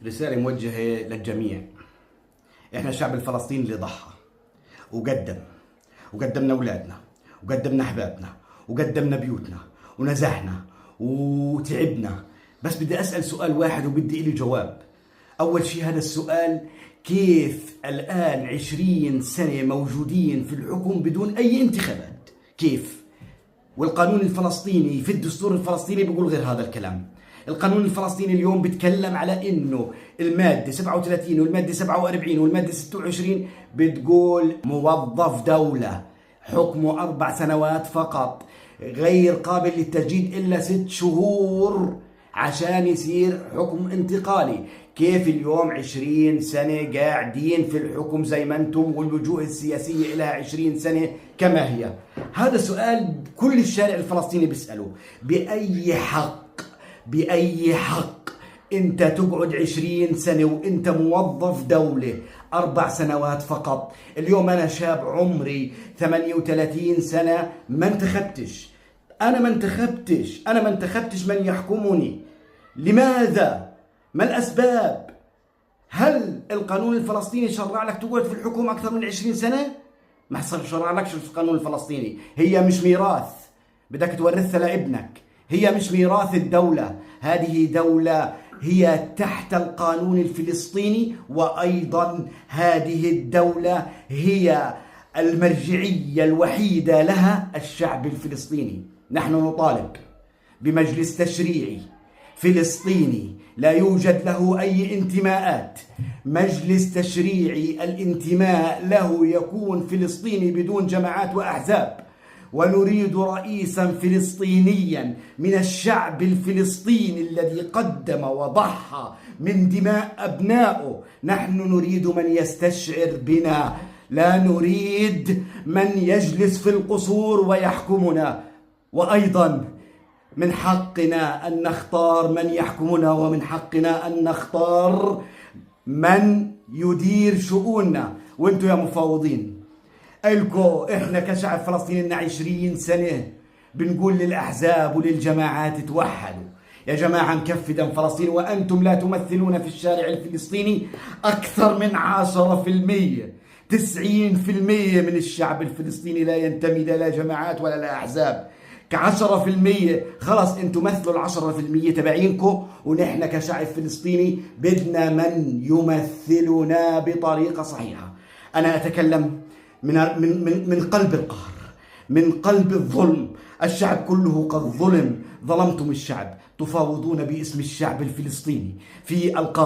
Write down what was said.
رسالة موجهة للجميع. احنا الشعب الفلسطيني اللي ضحى وقدمنا اولادنا وقدمنا احبابنا وقدمنا بيوتنا ونزحنا وتعبنا. بس بدي اسال سؤال واحد وبدي إلي جواب. اول شيء هذا السؤال: كيف الان 20 سنة موجودين في الحكم بدون اي انتخابات؟ كيف؟ والقانون الفلسطيني في الدستور الفلسطيني بيقول غير هذا الكلام. القانون الفلسطيني اليوم بيتكلم على انه المادة 37 والمادة 47 والمادة 26 بتقول موظف دولة حكمه 4 سنوات فقط، غير قابل للتجديد إلا 6 شهور عشان يصير حكم انتقالي. كيف اليوم 20 سنة قاعدين في الحكم زي ما انتم والوجوه السياسية لها 20 سنة كما هي؟ هذا سؤال كل الشارع الفلسطيني بيسأله. بأي حق انت تقعد 20 سنة وانت موظف دولة 4 سنوات فقط؟ اليوم انا شاب عمري 38 سنة ما انتخبتش. انا ما انتخبتش من يحكمني. لماذا؟ ما الاسباب؟ هل القانون الفلسطيني شرع لك تقعد في الحكم اكثر من 20 سنة؟ ما شرع لكش القانون الفلسطيني. هي مش ميراث بدك تورثها لابنك، هي مش ميراث الدولة. هذه دولة هي تحت القانون الفلسطيني، وأيضا هذه الدولة هي المرجعية الوحيدة لها الشعب الفلسطيني. نحن نطالب بمجلس تشريعي فلسطيني لا يوجد له أي انتماءات. مجلس تشريعي الانتماء له يكون فلسطيني بدون جماعات وأحزاب. ونريد رئيسا فلسطينيا من الشعب الفلسطيني الذي قدم وضحى من دماء أبنائه. نحن نريد من يستشعر بنا، لا نريد من يجلس في القصور ويحكمنا. وأيضا من حقنا أن نختار من يحكمنا، ومن حقنا أن نختار من يدير شؤوننا. وانتم يا مفاوضين الكو احنا كشعب فلسطيني لنا 20 سنة بنقول للأحزاب وللجماعات توحدوا يا جماعة، نكفي دم فلسطين، وأنتم لا تمثلون في الشارع الفلسطيني أكثر من 10%. 90% من الشعب الفلسطيني لا ينتمي لا جماعات ولا لا أحزاب. ك10% خلص انتم مثلوا ال10% تبعينكم، ونحن كشعب فلسطيني بدنا من يمثلنا بطريقة صحيحة. أنا أتكلم من قلب القهر، من قلب الظلم. الشعب كله قد ظلمتم الشعب، تفاوضون باسم الشعب الفلسطيني في القاهرة.